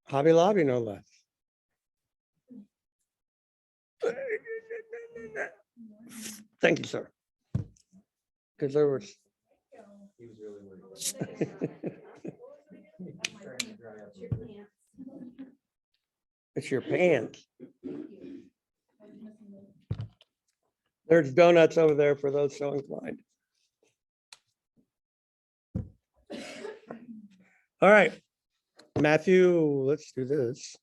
Hobby Lobby, no less. Thank you, sir. Because there was. He was really worried. It's your pants. There's donuts over there for those so inclined. All right, Matthew, let's do this.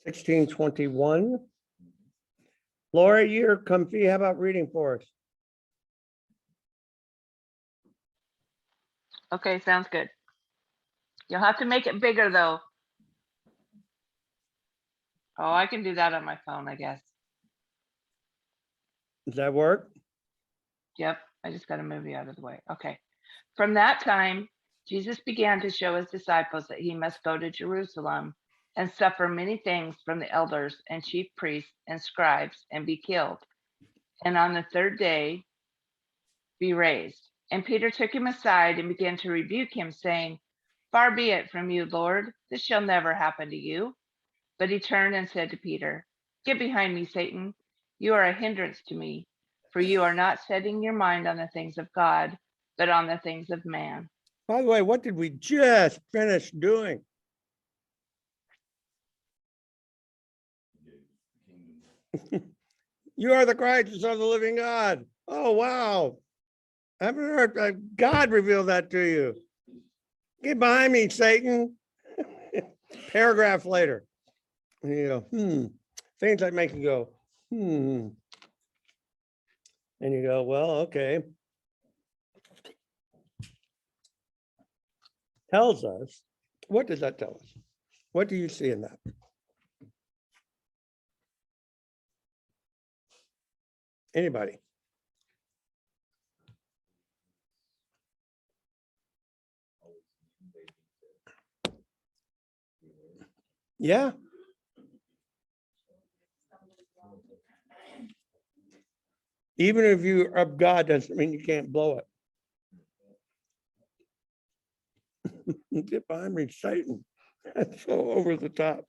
1621. Laura, you're comfy. How about reading for us? Okay, sounds good. You'll have to make it bigger though. Oh, I can do that on my phone, I guess. Does that work? Yep, I just got to move you out of the way. Okay. From that time, Jesus began to show his disciples that he must go to Jerusalem and suffer many things from the elders and chief priests and scribes and be killed, and on the third day be raised. And Peter took him aside and began to rebuke him, saying, "Far be it from you, Lord, this shall never happen to you." But he turned and said to Peter, "Get behind me, Satan. You are a hindrance to me, for you are not setting your mind on the things of God, but on the things of man." By the way, what did we just finish doing? You are the Christ, the Son of the living God. Oh, wow. I haven't heard God reveal that to you. Get behind me, Satan. Paragraph later. You go, things that make you go, And you go, well, okay. Tells us, what does that tell us? What do you see in that? Anybody? Yeah. Even if you're of God, doesn't mean you can't blow it. Get behind me, Satan. That's so over the top.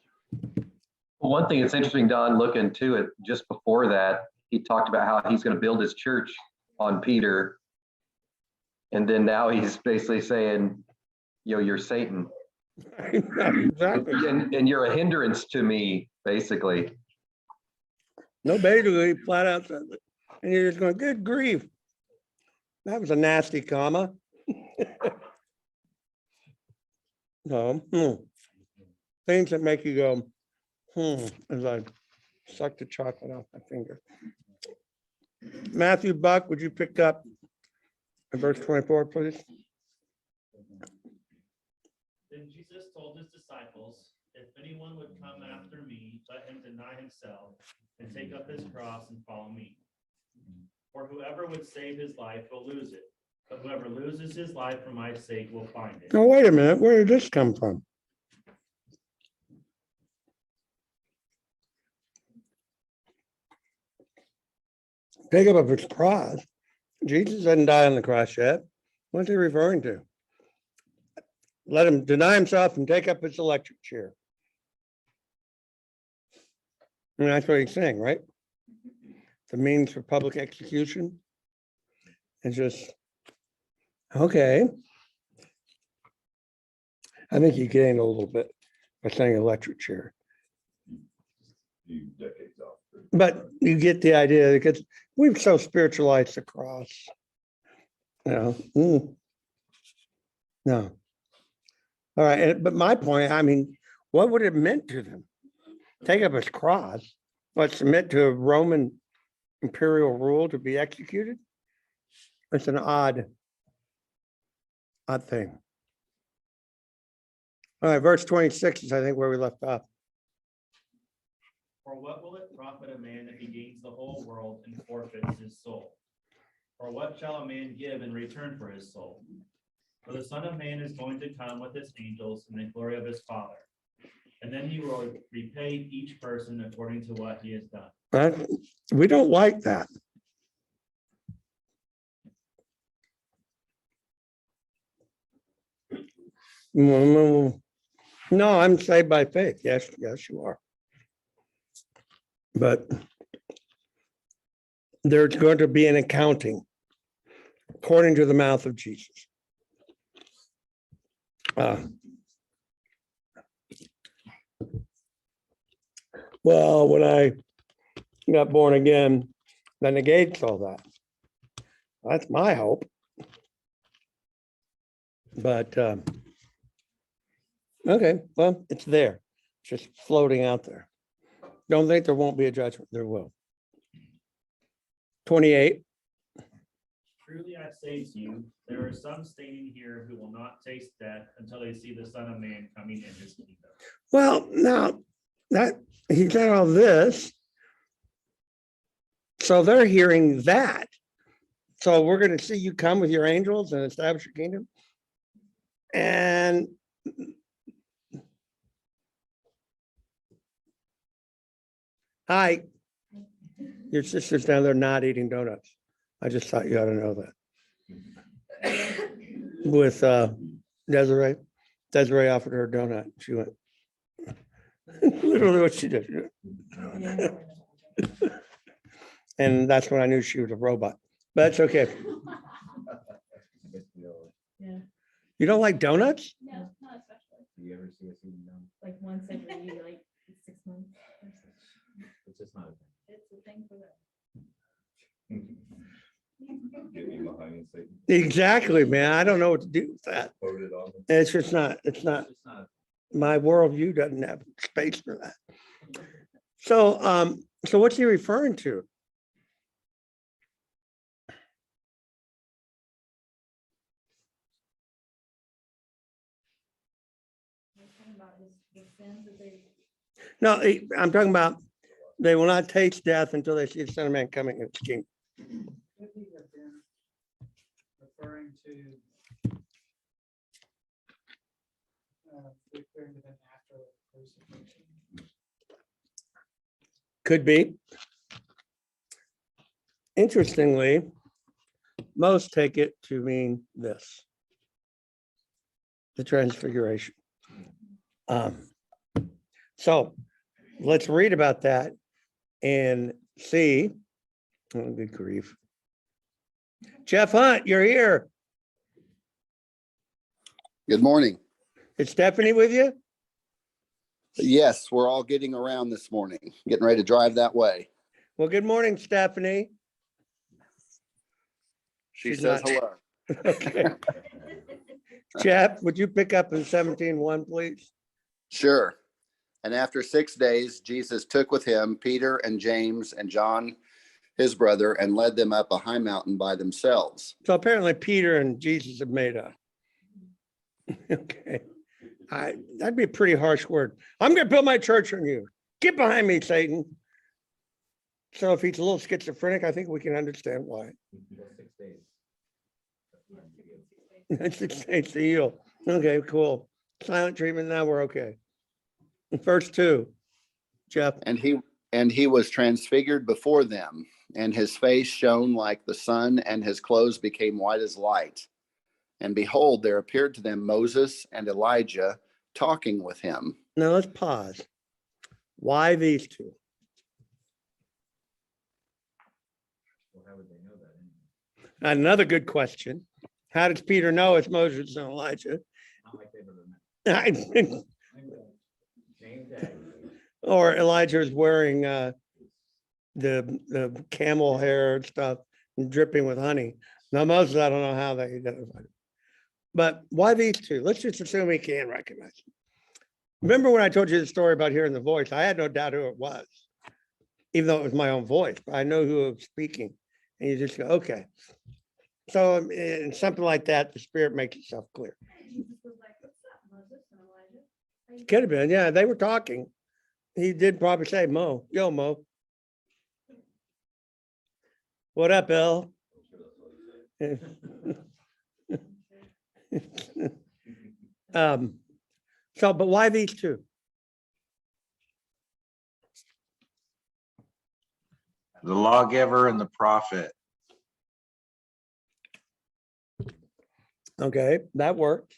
Well, one thing that's interesting, Don, look into it just before that, he talked about how he's going to build his church on Peter. And then now he's basically saying, you're Satan. Exactly. And you're a hindrance to me, basically. No, basically, flat out says it. And you're just going, good grief. That was a nasty comma. No. Things that make you go, as I suck the chocolate off my finger. Matthew Buck, would you pick up verse 24, please? Then Jesus told his disciples, "If anyone would come after me, let him deny himself and take up his cross and follow me. For whoever would save his life will lose it, but whoever loses his life for my sake will find it." Oh, wait a minute. Where did this come from? Take up his cross. Jesus didn't die on the cross yet. What's he referring to? Let him deny himself and take up his electric chair. And that's what he's saying, right? The means for public execution. It's just, okay. I think you gained a little bit by saying electric chair. Decades off. But you get the idea because we've so spiritualized the cross. No. All right. But my point, I mean, what would it meant to them? Take up his cross, but submit to a Roman imperial rule to be executed? It's an odd thing. All right, verse 26 is, I think, where we left off. For what will it profit a man if he gains the whole world and forfeits his soul? Or what shall a man give in return for his soul? For the Son of Man is going to come with his angels in the glory of his Father. And then he will repay each person according to what he has done. We don't like that. No, I'm saved by faith. Yes, yes, you are. But there's going to be an accounting according to the mouth of Jesus. Well, when I got born again, that negates all that. That's my hope. But okay, well, it's there. It's just floating out there. Don't think there won't be a judgment. There will. 28. Truly I say to you, there are some standing here who will not taste death until they see the Son of Man coming in his kingdom. Well, now that he said all this, so they're hearing that. So we're going to see you come with your angels and establish your kingdom. And hi, your sister's down there not eating donuts. I just thought you ought to know that. With Desiree. Desiree offered her a donut. She went, literally what she did. And that's when I knew she was a robot. But that's okay. Yeah, You don't like donuts? no, not especially. Do you ever see us eating them? Like once every like 6 months. or so. It's just not It's a thing for them. a thing. Get me behind and say, Exactly, man. I don't know what to do with that. voted on them. It's just not, it's not, It's not. my worldview doesn't have space for that. So, so what's he referring to? We're talking about his sins that they. No, I'm talking about they will not taste death until they see the Son of Man coming in his kingdom. Could he have been referring to referring to them after crucifixion? Could be. Interestingly, most take it to mean this. The transfiguration. So let's read about that and see. Oh, good grief. Jeff Hunt, you're here. Good morning. Is Stephanie with you? Yes, we're all getting around this morning, getting ready to drive that way. Well, good morning, Stephanie. She She's says not- hello. Okay. Jeff, would you pick up in 17:1, please? Sure. And after 6 days, Jesus took with him Peter and James and John, his brother, and led them up a high mountain by themselves. So apparently Peter and Jesus have made a. Okay. That'd be a pretty harsh word. I'm going to build my church on you. Get behind me, Satan. So if he's a little schizophrenic, I think we can understand why. 6 days. It's the heel. Okay, cool. Silent treatment. Now we're okay. First two, Jeff. And he was transfigured before them, and his face shone like the sun, and his clothes became white as light. And behold, there appeared to them Moses and Elijah talking with him. Now let's pause. Why these two? Well, how would they know that? Another good question. How does Peter know it's Moses and Elijah? Not like they've ever met. Name tag. Or Elijah is wearing the camel hair and stuff and dripping with honey. Now Moses, I don't know how they identified it. But why these two? Let's just assume he can recognize them. Remember when I told you the story about hearing the voice? I had no doubt who it was, even though it was my own voice. But I know who was speaking. And you just go, okay. So in something like that, the Spirit makes itself clear. Jesus was like, what's up, Moses and Elijah? How you Could have been, yeah, they were talking. He did probably say, Mo, yo, Mo. What up, Bill? So, but why these two? The lawgiver and the prophet. Okay, that worked.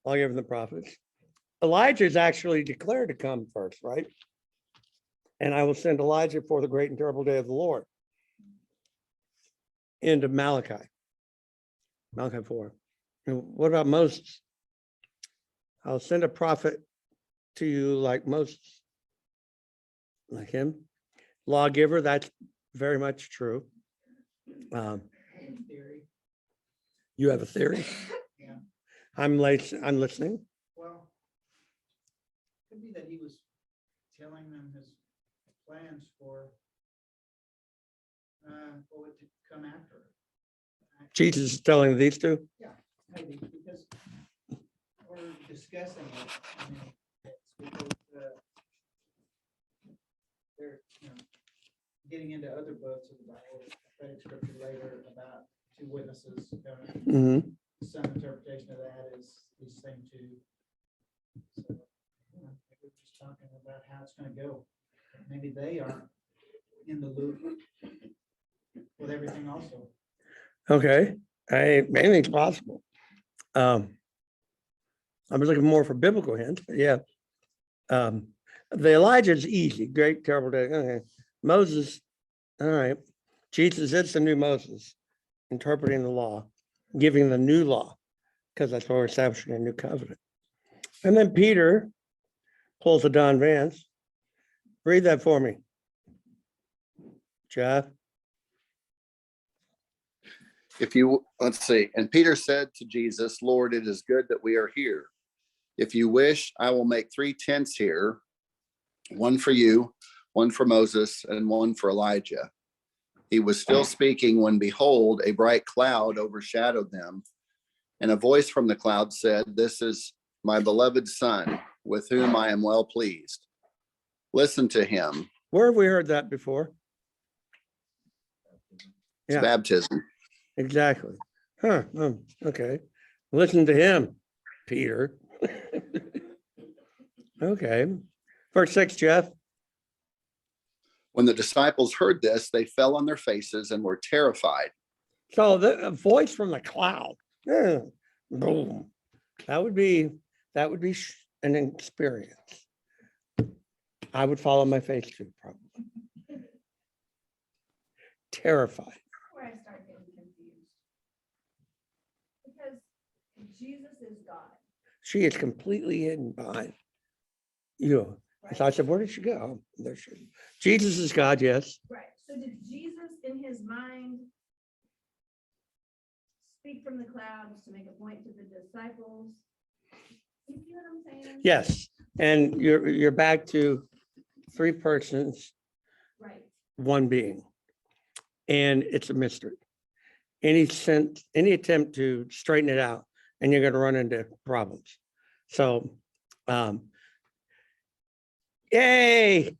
lawgiver and the prophets. Elijah is actually declared to come first, right? And I will send Elijah for the great and terrible day of the Lord. Into Malachi 4. And what about Moses? I'll send a prophet to you like Moses, like him. Lawgiver, that's very much true. Theory. You have a theory? Yeah. I'm listening. Well, could be that he was telling them his plans for what would come after. Jesus is telling these two? Maybe because we're discussing it. I mean, it's because they're, getting into other books of the Bible, prophetic scripture later about two witnesses. Mm-hmm. Some interpretation of that is these same two. So, we're just talking about how it's going to go. Maybe they are in the loop with everything also. Okay, anything's possible. I was looking more for biblical hints, but yeah. The Elijah's easy, great, terrible day. Okay. Moses, all right. Jesus is the new Moses, interpreting the law, giving the new law, because that's why we're establishing a new covenant. And then Peter pulls a Don Vance. Read that for me, Jeff. Let's see. And Peter said to Jesus, Lord, it is good that we are here. If you wish, I will make 3 tents here, one for you, one for Moses, and one for Elijah. He was still speaking when, behold, a bright cloud overshadowed them. And a voice from the cloud said, this is my beloved son, with whom I am well pleased. Listen to him. Where have we heard that before? It's baptism. Exactly. Huh. Okay. Listen to him, Peter. Okay. Verse 6, Jeff. When the disciples heard this, they fell on their faces and were terrified. So the voice from the cloud. Boom. That would be an experience. I would follow my face too, probably. Terrified. Where I start getting confused. Because Jesus is God. She is completely hidden behind you. Right? So I said, where did she go? There she is. Jesus is God, yes. Right. So did Jesus in his mind speak from the clouds to make a point to the disciples? You see what I'm saying? Yes. And you're back to 3 persons, Right. 1 being. And it's a mystery. Any attempt to straighten it out, and you're going to run into problems. So, yay,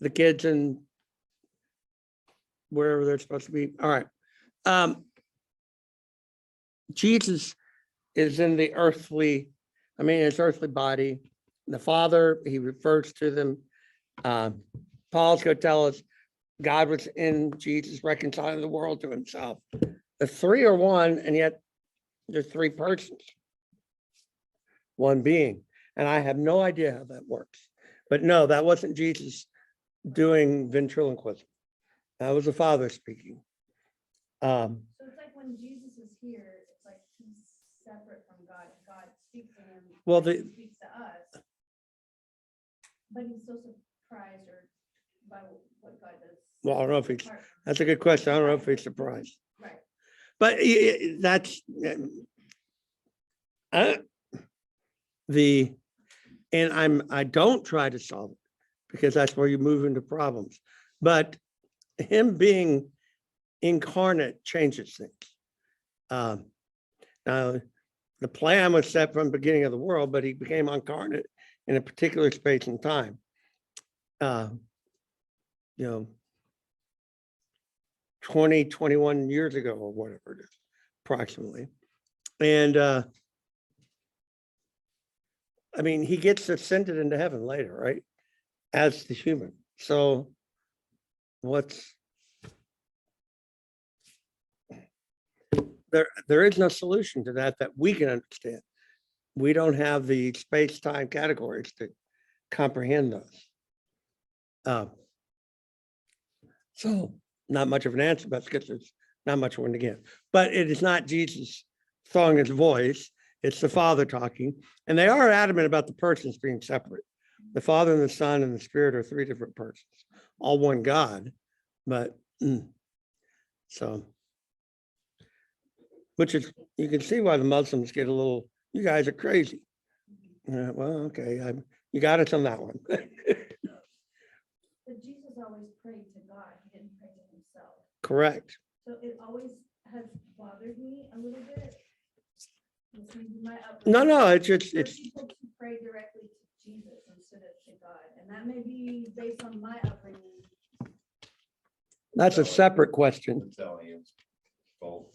the kids and wherever they're supposed to be. All right. Jesus is in the his earthly body. The Father, he refers to them. Paul's going to tell us God was in Jesus, reconciling the world to himself. The 3 are 1, and yet there's 3 persons, 1 being. And I have no idea how that works. But no, that wasn't Jesus doing ventriloquism. That was the Father speaking. So it's like when Jesus is here, it's like he's separate from God. God speaks to him. Well, he speaks to us. But he's so surprised by what God does. Well, I don't know if that's a good question. I don't know if he's surprised. Right. But that's I don't try to solve it because that's where you move into problems. But him being incarnate changes things. Now, the plan was set from the beginning of the world, but he became incarnate in a particular space and time. 21 years ago or whatever it is, approximately. And he gets ascended into heaven later, right? As the human. So there is no solution to that we can understand. we don't have the space-time categories to comprehend those. So not much of an answer, but because there's not much one to give. But it is not Jesus throwing his voice. It's the Father talking. And they are adamant about the persons being separate. The Father and the Son and the Spirit are three different persons, all one God. But so, which is, you can see why the Muslims get a little, you guys are crazy. Well, okay, you got us on that one. But Jesus always prayed to God. He didn't pray to himself. Correct. So it always has bothered me a little bit. Listening to my No, upbringing, no, it's just, for it's, people to pray directly to Jesus instead of to God. And that may be based on my upbringing. that's a separate question. No.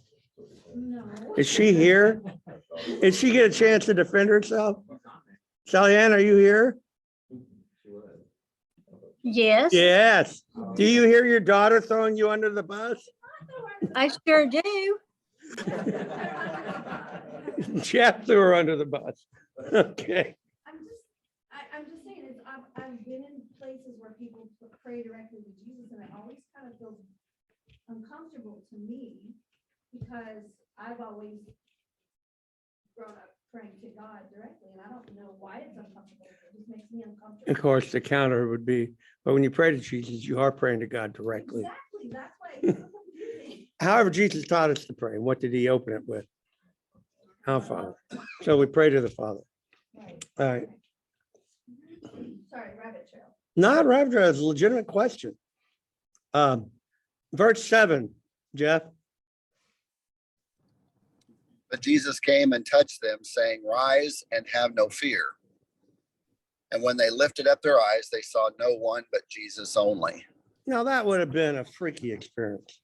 Is she here? Did she get a chance to defend herself? Sally Ann, are you here? Yes, Yes. Do you hear your daughter throwing you under the bus? I sure do. Jeff threw her under the bus. Okay. I'm just saying, it's, I've been in places where people pray directly to Jesus, and it always kind of feels uncomfortable to me because I've always grown up praying to God directly, and I don't know why it's uncomfortable. It just makes me uncomfortable. Of course, the counter would be, but when you pray to Jesus, you are praying to God directly. Exactly, that's why it's so confusing. However, Jesus taught us to pray. What did he open it with? Our Father. So we pray to the Father. Right. All right. Sorry, rabbit trail. Not rapture, it's a legitimate question. Verse 7, Jeff. But Jesus came and touched them, saying, Rise and have no fear. And when they lifted up their eyes, they saw no one but Jesus only. Now that would have been a freaky experience.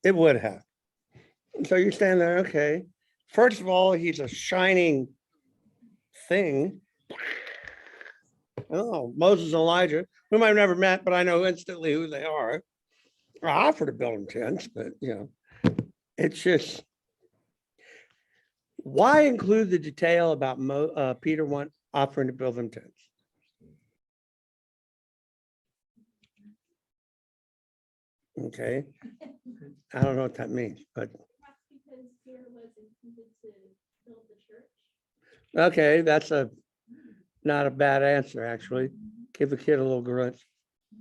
It would have. So you stand there, okay. First of all, he's a shining thing. Oh, Moses and Elijah, whom I've never met, but I know instantly who they are. I offer to build them tents, but it's just, why include the detail about Peter offering to build them tents? Okay, I don't know what that means, but Because Peter was intended to build the church. okay, that's not a bad answer, actually. Give a kid a little grunt,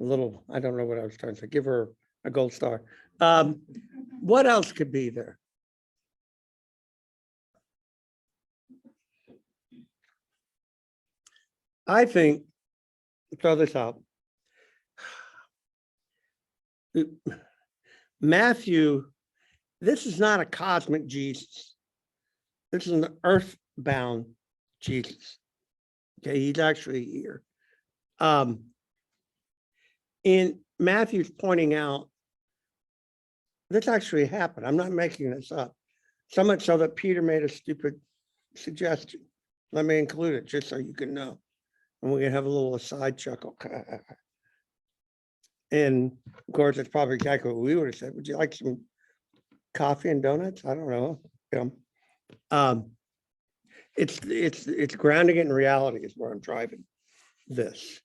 I don't know what I was trying to say. Give her a gold star. What else could be there? I think, throw this out. Matthew, this is not a cosmic Jesus. This is an earthbound Jesus. Okay, he's actually here. In Matthew's pointing out, this actually happened. I'm not making this up. So much so that Peter made a stupid suggestion. Let me include it just so you can know. And we can have a little aside chuckle. And of course, it's probably exactly what we would have said. Would you like some coffee and donuts? I don't know. It's grounding it in reality is where I'm driving this.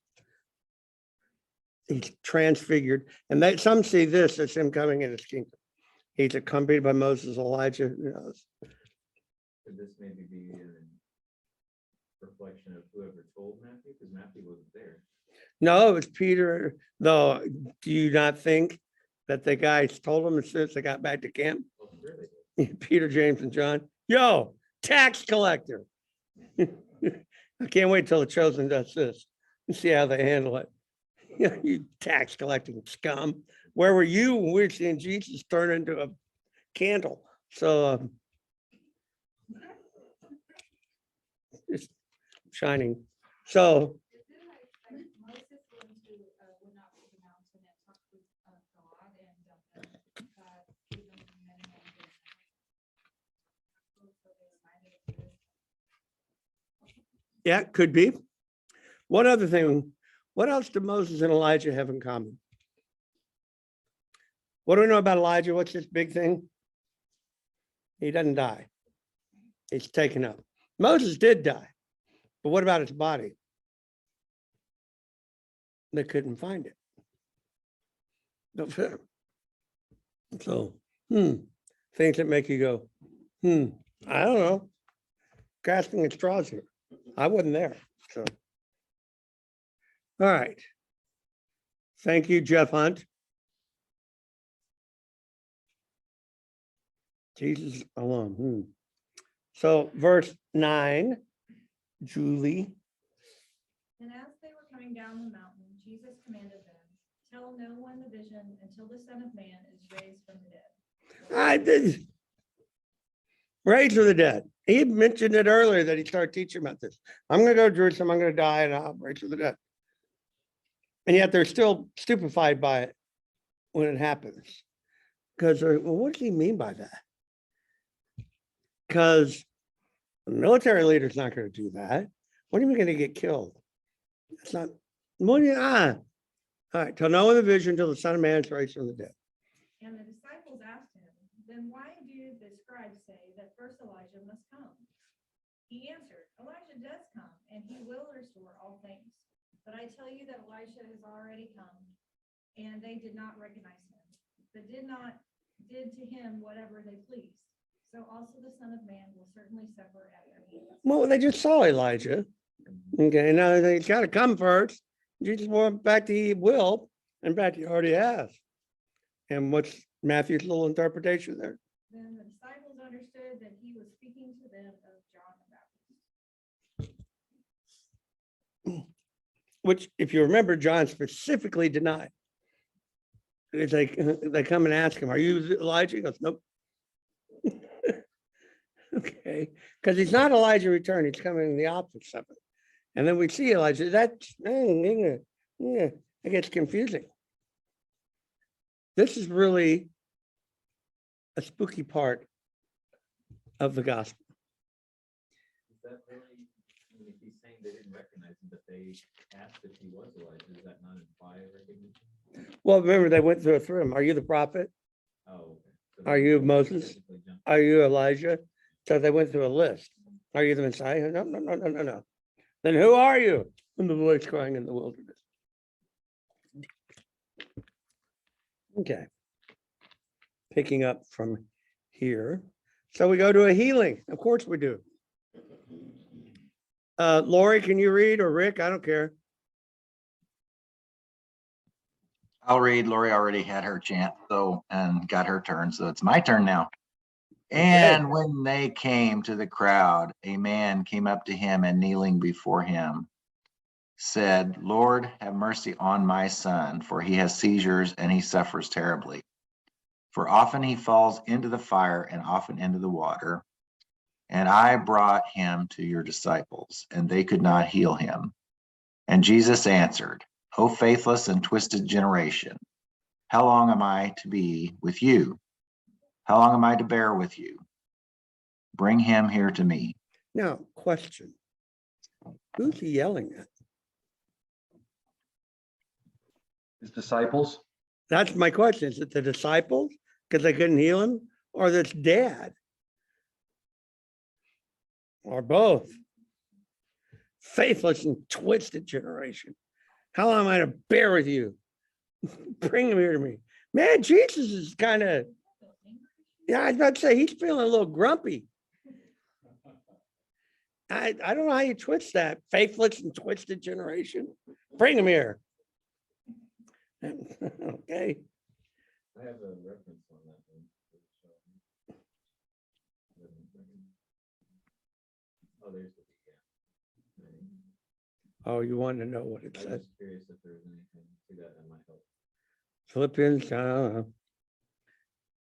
He's transfigured, and that some see this as him coming in his kingdom. He's accompanied by Moses, Elijah. Who knows? Could this maybe be a reflection of whoever told Matthew? Because Matthew wasn't there. No, it was Peter. Though, do you not think that the guys told him as soon as they got back to camp? Oh, really? Peter, James, and John. Yo, tax collector. I can't wait till the chosen does this and see how they handle it. You tax collecting scum. Where were you when we were seeing Jesus turn into a candle? So it's shining. So Moses went up to the mountain and talked with God, and God gave him many yeah, could be. One other thing, what else do Moses and Elijah have in common? What do we know about Elijah? What's this big thing? He doesn't die. He's taken up. Moses did die, but what about his body? They couldn't find it. Don't fit him. So, things that make you go, I don't know. Grasping at straws here. I wasn't there. So, all right. Thank you, Jeff Hunt. Jesus alone. So, verse 9, Julie. And as they were coming down the mountain, Jesus commanded them, tell no one the vision until the Son of Man is raised from the dead. I did. Raised from the dead. He mentioned it earlier that he started teaching about this. I'm going to go to Jerusalem. I'm going to die and I'll raise from the dead. And yet they're still stupefied by it when it happens. Because, well, what does he mean by that? Because the military leader's not going to do that. What are you going to get killed? It's not. All right. Till no one the vision till the Son of Man is raised from the dead. And the disciples asked him, then why do the scribes say that first Elijah must come? He answered, Elijah does come, and he will restore all things. But I tell you that Elijah has already come, and they did not recognize him, but did to him whatever they pleased. So also the Son of Man will certainly suffer at their hands. Well, they just saw Elijah. Okay, now he's got to come first. Jesus went back to he will. In fact, he already has. And what's Matthew's little interpretation there? Then the disciples understood that he was speaking to them of John the Baptist. Which, if you remember, John specifically denied. It's like they come and ask him, are you Elijah? He goes, nope. Okay, because he's not Elijah returned. He's coming in the opposite of it. And then we see Elijah. It gets confusing. This is really a spooky part of the gospel. Is that really, I mean, if he's saying they didn't recognize him, but they asked if he was Elijah, does that not imply recognition? Well, remember, they went through him. Are you the prophet? Oh, okay. So Are they you Moses? specifically jumped- Are you Elijah? So they went through a list. Are you the Messiah? No. Then who are you? And the voice crying in the wilderness. Okay. Picking up from here. So we go to a healing. Of course we do. Lori, can you read, or Rick? I don't care. I'll read. Lori already had her chance, so, and got her turn, so it's my turn now. And when they came to the crowd, a man came up to him and kneeling before him, said, Lord, have mercy on my son, for he has seizures and he suffers terribly. For often he falls into the fire and often into the water. And I brought him to your disciples, and they could not heal him. And Jesus answered, O faithless and twisted generation, how long am I to be with you? How long am I to bear with you? Bring him here to me. Now, question. Who's he yelling at? His disciples. That's my question. Is it the disciples because they couldn't heal him, or this dad? Or both? Faithless and twisted generation. How long am I to bear with you? Bring him here to me. Man, Jesus is kind of, yeah, I was about to say, he's feeling a little grumpy. I don't know how you twist that. Faithless and twisted generation. Bring him here. Okay. I have a reference on that one. Oh, there's the, yeah. Oh, you want to know what it I says? was curious if there's anything to that that might help. Philippians, I don't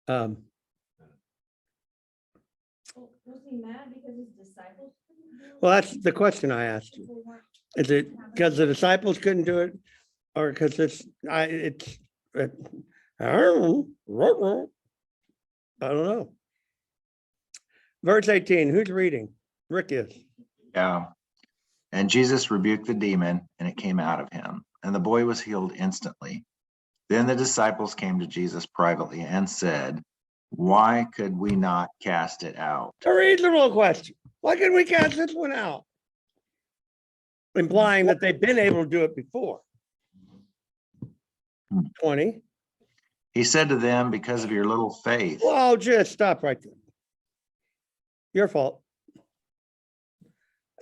know. Was he mad because his disciples couldn't do it? Well, that's the question I asked you. They weren't- Is it because the disciples couldn't do it, or because I don't know. Verse 18, who's reading? Rick is. Yeah. And Jesus rebuked the demon, and it came out of him, and the boy was healed instantly. Then the disciples came to Jesus privately and said, why could we not cast it out? A reasonable question. Why couldn't we cast this one out? Implying that they've been able to do it before. 20. He said to them, because of your little faith. Well, just stop right there. Your fault.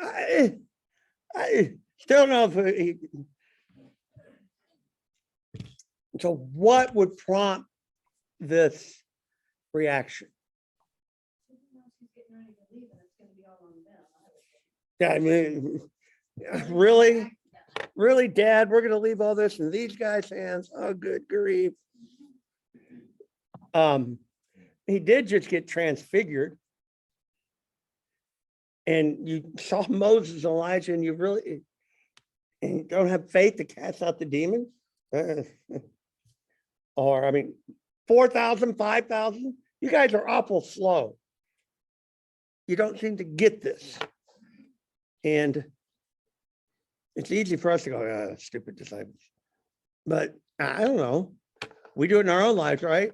I still don't know if he, so what would prompt this reaction? She's getting ready to leave and it's gonna be all on them. Yeah, I mean, really, Dad, we're gonna leave all this in these guys' hands. Oh, good grief. He did just get transfigured. And you saw Moses, Elijah, and and you don't have faith to cast out the demons? Or, I mean, 4,000, 5,000, you guys are awful slow. You don't seem to get this. And it's easy for us to go, stupid disciples. But I don't know. We do it in our own lives, right?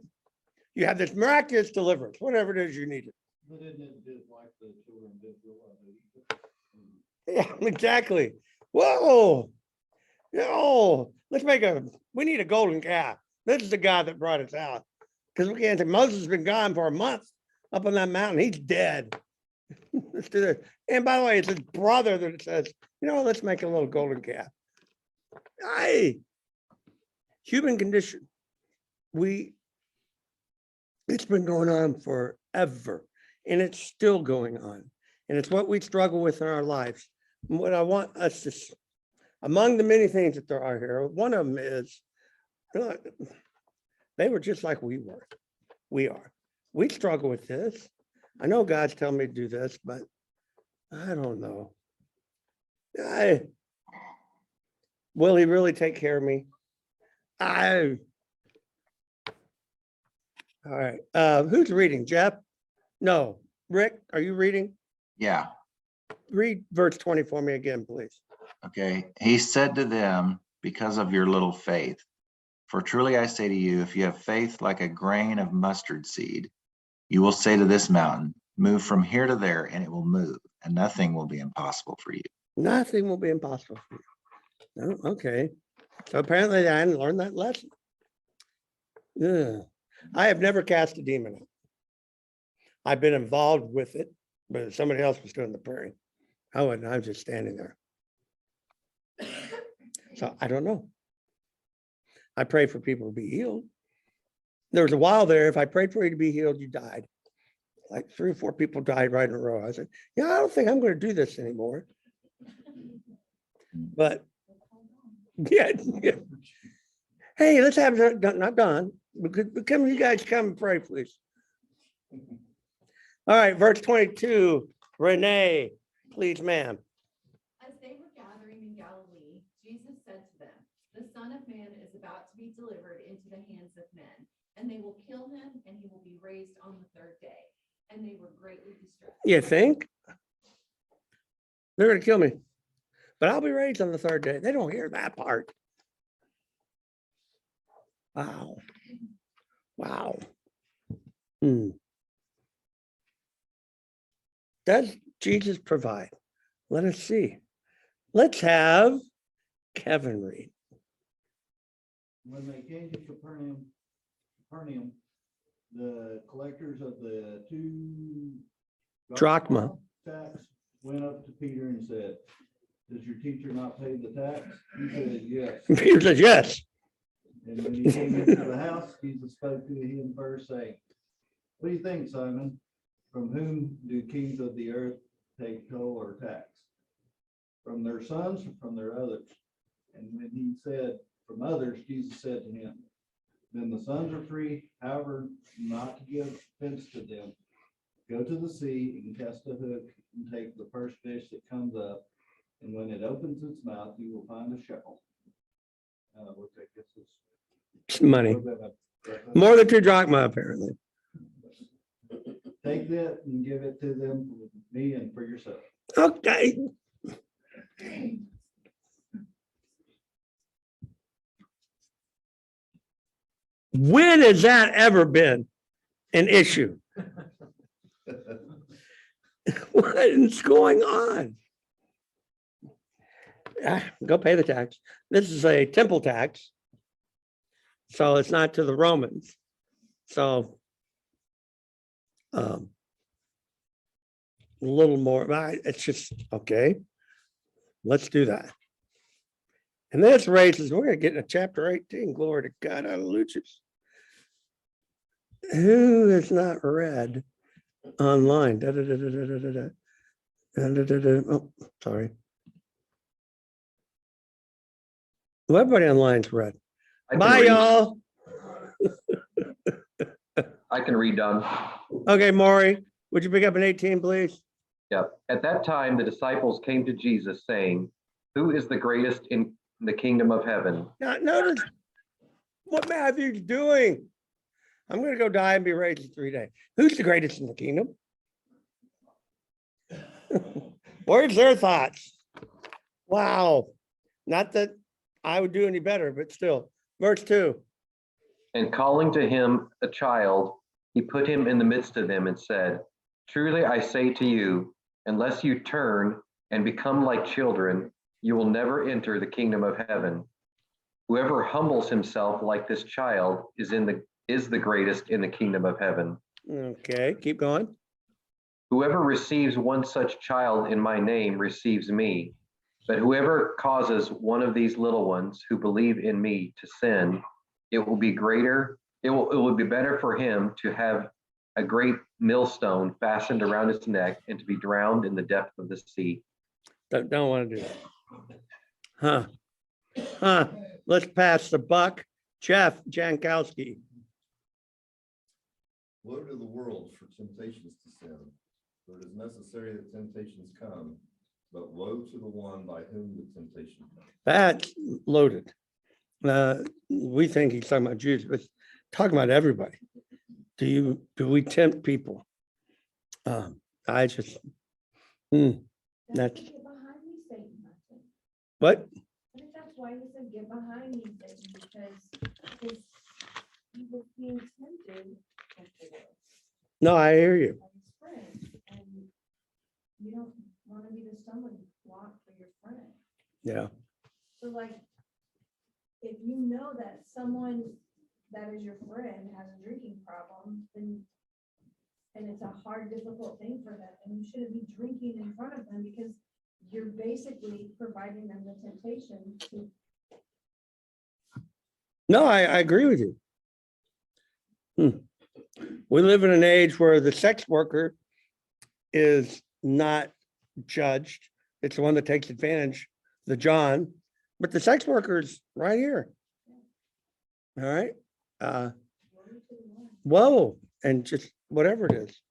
You have this miraculous deliverance, whatever it is you needed. But isn't it just like the children of Israel? Yeah, exactly. Whoa. No, we need a golden calf. This is the God that brought us out. Because we can't say Moses has been gone for a month up on that mountain. He's dead. Let's do this. And by the way, it's his brother that says, let's make a little golden calf. Human condition. It's been going on forever. And it's still going on. And it's what we struggle with in our lives. And what I want us to, among the many things that there are here, one of them is, they were just like we were. We are. We struggle with this. I know God's telling me to do this, but I don't know. Will he really take care of me? All right. Who's reading? Jeff? No. Rick, are you reading? Yeah. Read verse 20 for me again, please. Okay. He said to them, because of your little faith. For truly I say to you, if you have faith like a grain of mustard seed, you will say to this mountain, move from here to there, and it will move, and nothing will be impossible for you. Nothing will be impossible for you. Oh, okay. So apparently I hadn't learned that lesson. Yeah. I have never cast a demon out. I've been involved with it, but somebody else was doing the praying. I wasn't. I was just standing there. So I don't know. I pray for people to be healed. There was a while there, if I prayed for you to be healed, you died. Like 3 or 4 people died right in a row. I said, I don't think I'm going to do this anymore. But yeah. Hey, let's have it not done. Come, you guys come and pray, please. All right, verse 22, Renee, please, ma'am. As they were gathering in Galilee, Jesus said to them, the Son of Man is about to be delivered into the hands of men, and they will kill him, and he will be raised on the 3rd day. And they were greatly distressed. You think? They're going to kill me, but I'll be raised on the 3rd day. They don't hear that part. Wow. Wow. Does Jesus provide? Let us see. Let's have Kevin read. When they came to Capernaum, the collectors of the 2 Drachma tax went up to Peter and said, does your teacher not pay the tax? He said, yes. Peter says, yes. And when he came into the house, Jesus spoke to him first, saying, what do you think, Simon? From whom do kings of the earth take toll or tax? From their sons or from their others? And when he said, from others, Jesus said to him, then the sons are free, however, not to give offense to them. Go to the sea and cast a hook and take the first fish that comes up. And when it opens its mouth, you will find a shekel. Which I guess is money. More than 2 drachma, apparently. Take that and give it to them for me and for yourself. Okay. When has that ever been an issue? What is going on? Go pay the tax. This is a temple tax. So it's not to the Romans. So a little more, it's just, okay, let's do that. And this raises, we're gonna get into chapter 18, glory to God, hallelujah. Who has not read online? Oh, sorry. Well, everybody online's read. I can Bye, read. y'all. I can read, Don. Okay, Maury, would you pick up an 18, please? Yeah. At that time, the disciples came to Jesus saying, "Who is the greatest in the kingdom of heaven?" Now, notice what Matthew's doing. I'm going to go die and be raised in 3 days. Who's the greatest in the kingdom? Where's their thoughts? Wow. Not that I would do any better, but still. Verse 2. And calling to him a child, he put him in the midst of them and said, "Truly I say to you, unless you turn and become like children, you will never enter the kingdom of heaven. Whoever humbles himself like this child is the greatest in the kingdom of heaven. Okay, keep going. Whoever receives one such child in my name receives me. But whoever causes one of these little ones who believe in me to sin, it will be better for him to have a great millstone fastened around his neck and to be drowned in the depth of the sea." Don't want to do that. Let's pass the buck. Jeff Jankowski. Woe to the world for temptations to sin, for it is necessary that temptations come, but woe to the one by whom the temptation comes. That's loaded. We think he's talking about Jews, but talking about everybody. Do we tempt people? I just, that's Get behind me, Satan, I think. what? I think that's why he said, get behind me, Satan, because he was being tempted before No, I hear you. by his friends, and you don't want to be the stumbling block for your friend. Yeah. So like, if you know that someone that is your friend has a drinking problem, then, and it's a hard, difficult thing for them, and you shouldn't be drinking in front of them because you're basically providing them the temptation to. No, I agree with you. We live in an age where the sex worker is not judged. It's the one that takes advantage, the John, but the sex worker is right here. All right. Whoa, and just whatever it is.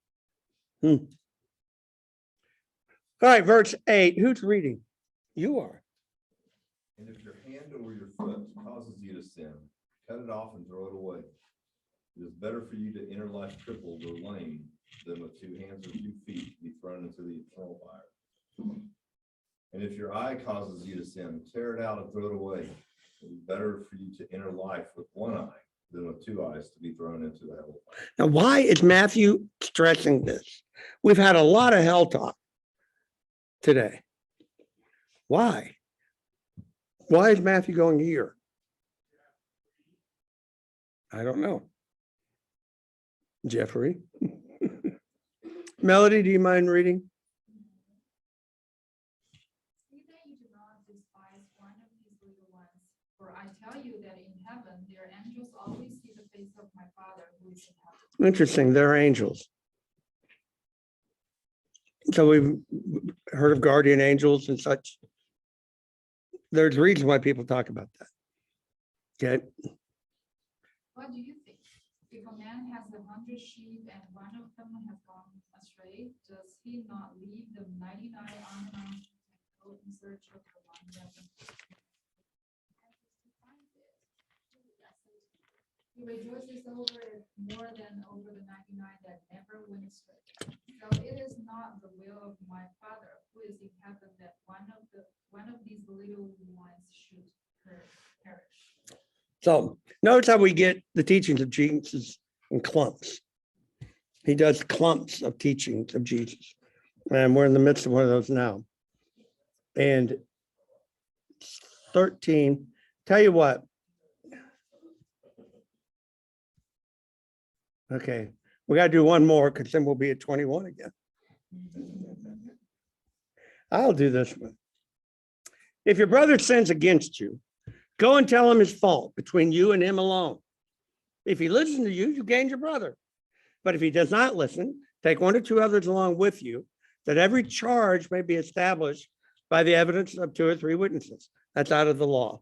All right, verse 8. Who's reading? You are. And if your hand or your foot causes you to sin, cut it off and throw it away. It is better for you to enter life crippled or lame than with 2 hands or 2 feet to be thrown into the eternal fire. And if your eye causes you to sin, tear it out and throw it away. It is better for you to enter life with 1 eye than with 2 eyes to be thrown into the hell fire. Now, why is Matthew stressing this? We've had a lot of hell talk today. Why? Why is Matthew going here? I don't know. Jeffrey. Melody, do you mind reading? See that you do not despise one of these little ones, for I tell you that in heaven their angels always see the face of my Father who is in heaven. Interesting, they're angels. So we've heard of guardian angels and such. There's a reason why people talk about that. Okay. What do you think? If a man has 100 sheep and one of them has gone astray, does he not leave the 99 on the mountain and go in search of the one that he rejoices over it more than over the 99 that never went astray. So it is not the will of my Father who is in heaven that one of these little ones should perish. So notice how we get the teachings of Jesus in clumps. He does clumps of teachings of Jesus. And we're in the midst of one of those now. And 13, tell you what. Okay, we got to do one more because then we'll be at 21 again. I'll do this one. If your brother sins against you, go and tell him his fault between you and him alone. If he listens to you, you gain your brother. But if he does not listen, take 1 or 2 others along with you, that every charge may be established by the evidence of 2 or 3 witnesses. That's out of the law.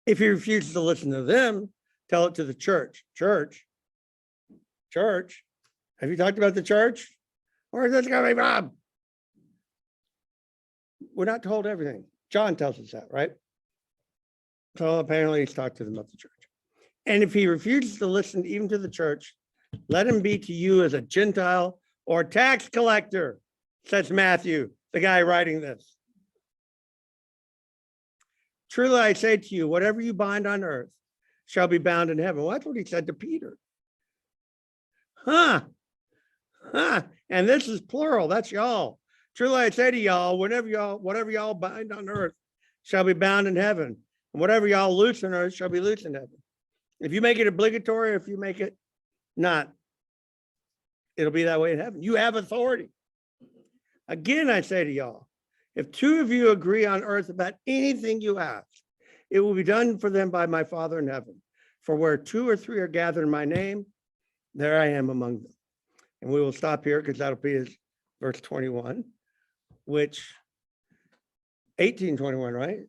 If he refuses to listen to them, tell it to the church. Church. Have you talked about the church? Or is this going to be Bob? We're not told everything. John tells us that, right? So apparently he's talked to them about the church. And if he refuses to listen even to the church, let him be to you as a Gentile or tax collector, says Matthew, the guy writing this. Truly I say to you, whatever you bind on earth shall be bound in heaven. Well, that's what he said to Peter. And this is plural. That's y'all. Truly I say to y'all, whatever y'all bind on earth shall be bound in heaven. And whatever y'all loose on earth shall be loose in heaven. If you make it obligatory, if you make it not, it'll be that way in heaven. You have authority. Again, I say to y'all, if 2 of you agree on earth about anything you ask, it will be done for them by my Father in heaven. For where 2 or 3 are gathered in my name, there I am among them. And we will stop here because that'll be verse 21, which 18:21, right?